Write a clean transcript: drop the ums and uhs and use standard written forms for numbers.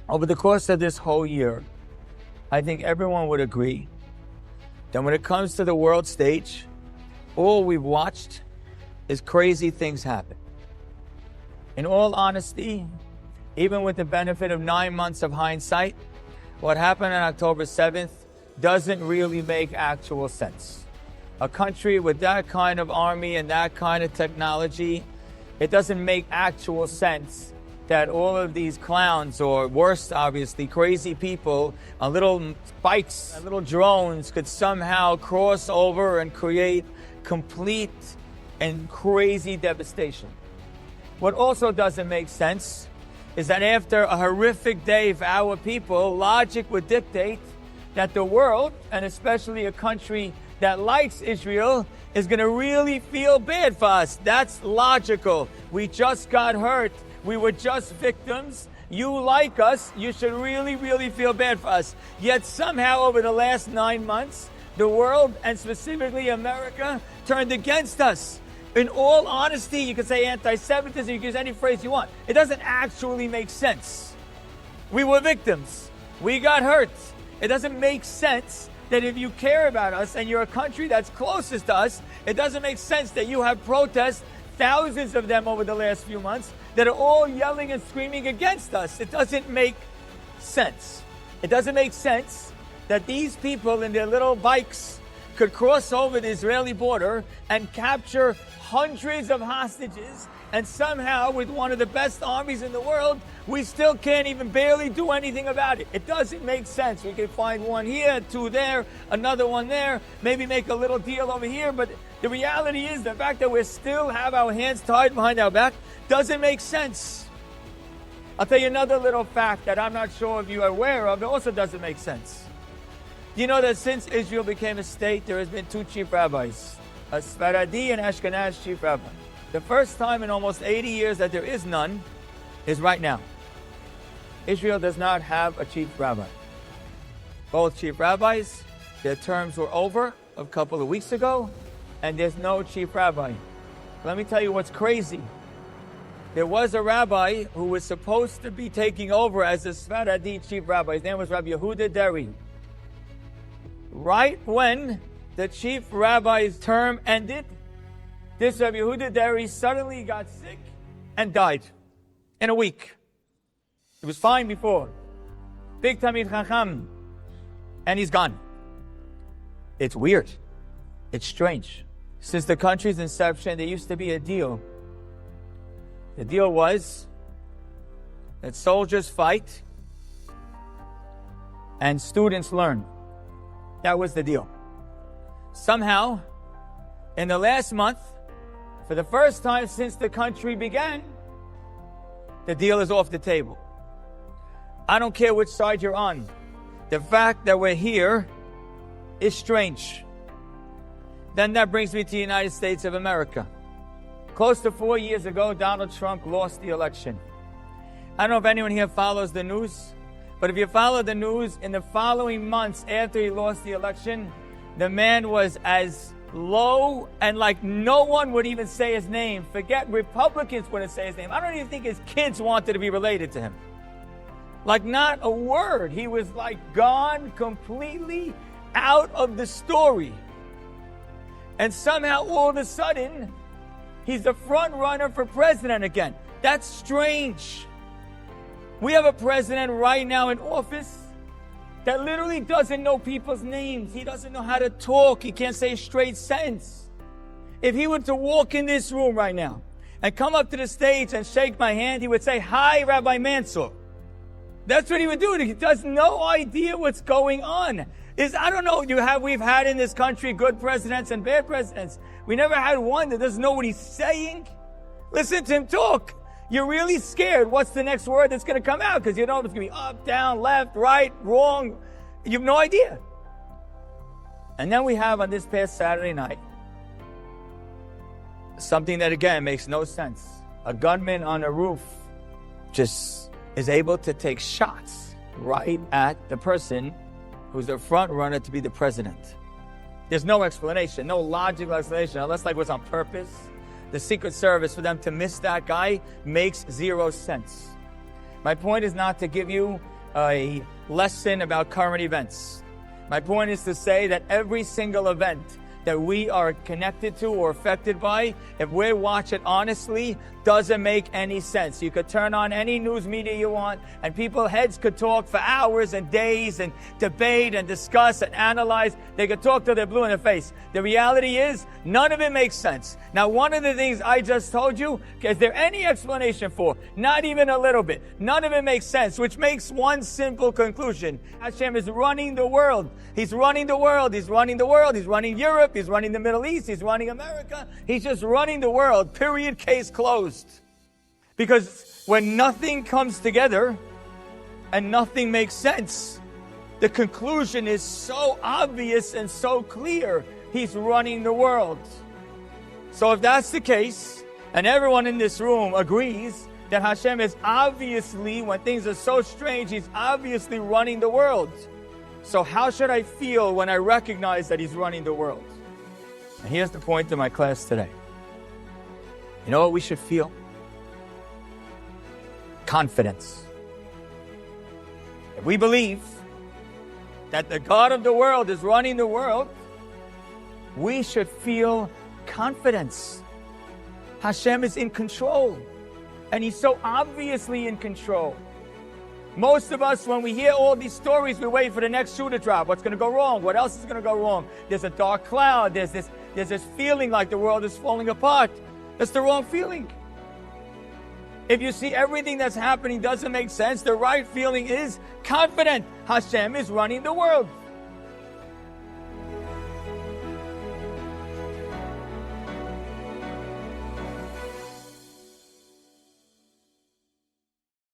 Over the course of this whole year, I think everyone would agree that when it comes to the world stage, all we've watched is crazy things happen. In all honesty, even with the benefit of 9 months of hindsight, what happened on October 7th doesn't really make actual sense. A country with that kind of army and that kind of technology, it doesn't make actual sense that all of these clowns, or worse, obviously, crazy people on little bikes and little drones could somehow cross over and create complete and crazy devastation. What also doesn't make sense is that after a horrific day for our people, logic would dictate that the world, and especially a country that likes Israel, is going to really feel bad for us. That's logical. We just got hurt. We were just victims. You like us. You should really, really feel bad for us. Yet somehow over the last 9 months, the world, and specifically America, turned against us. In all honesty, you can say anti-Semitism, you can use any phrase you want. It doesn't actually make sense. We were victims. We got hurt. It doesn't make sense that if you care about us and you're a country that's closest to us, it doesn't make sense that you have protests, thousands of them over the last few months, that are all yelling and screaming against us. It doesn't make sense. It doesn't make sense that these people in their little bikes could cross over the Israeli border and capture hundreds of hostages, and somehow with one of the best armies in the world, we still can't even barely do anything about it. It doesn't make sense. We can find one here, two there, another one there, maybe make a little deal over here, but the reality is the fact that we still have our hands tied behind our back doesn't make sense. I'll tell you another little fact that I'm not sure if you are aware of. It also doesn't make sense. You know that since Israel became a state, there has been two chief rabbis, a Sfaradi and Ashkenaz chief rabbi. The first time in almost 80 years that there is none is right now. Israel does not have a chief rabbi. Both chief rabbis, their terms were over a couple of weeks ago, and there's no chief rabbi. Let me tell you what's crazy. There was a rabbi who was supposed to be taking over as the Sfaradi chief rabbi. His name was Rabbi Yehuda Deri. Right when the chief rabbi's term ended, this Rabbi Yehuda Deri suddenly got sick and died in a week. It was fine before. Big Talmid Chacham. And he's gone. It's weird. It's strange. Since the country's inception, there used to be a deal. The deal was that soldiers fight and students learn. That was the deal. Somehow, in the last month, for the first time since the country began, the deal is off the table. I don't care which side you're on. The fact that we're here is strange. Then that brings me to the United States of America. Close to 4 years ago, Donald Trump lost the election. I don't know if anyone here follows the news, but if you follow the news, in the following months after he lost the election, the man was as low and like no one would even say his name. Forget Republicans wouldn't say his name. I don't even think his kids wanted to be related to him. Like not a word. He was like gone completely out of the story. And somehow all of a sudden, he's the front runner for president again. That's strange. We have a president right now in office that literally doesn't know people's names. He doesn't know how to talk. He can't say a straight sentence. If he were to walk in this room right now and come up to the stage and shake my hand, he would say, "Hi, Rabbi Mansour." That's what he would do. He has no idea what's going on. I don't know, we've had in this country good presidents and bad presidents. We never had one that doesn't know what he's saying. Listen to him talk. You're really scared. What's the next word that's going to come out? Because you know if it's going to be up, down, left, right, wrong. You have no idea. And then we have on this past Saturday night something that again makes no sense. A gunman on a roof just is able to take shots right at the person who's the front runner to be the president. There's no explanation, no logical explanation, unless like it was on purpose. The Secret Service, for them to miss that guy, makes zero sense. My point is not to give you a lesson about current events. My point is to say that every single event that we are connected to or affected by, if we watch it honestly, doesn't make any sense. You could turn on any news media you want, and people's heads could talk for hours and days and debate and discuss and analyze. They could talk till they're blue in the face. The reality is, none of it makes sense. Now, one of the things I just told you, is there any explanation for? Not even a little bit. None of it makes sense, which makes one simple conclusion. Hashem is running the world. He's running the world. He's running the world. He's running Europe. He's running the Middle East. He's running America. He's just running the world. Period. Case closed. Because when nothing comes together and nothing makes sense, the conclusion is so obvious and so clear. He's running the world. So if that's the case, and everyone in this room agrees that Hashem is obviously, when things are so strange, He's obviously running the world. So how should I feel when I recognize that He's running the world? And here's the point of my class today. You know what we should feel? Confidence. If we believe that the God of the world is running the world, we should feel confidence. Hashem is in control, and He's so obviously in control. Most of us, when we hear all these stories, we wait for the next shoe to drop. What's going to go wrong? What else is going to go wrong? There's a dark cloud. There's this feeling like the world is falling apart. That's the wrong feeling. If you see everything that's happening doesn't make sense, the right feeling is confident. Hashem is running the world.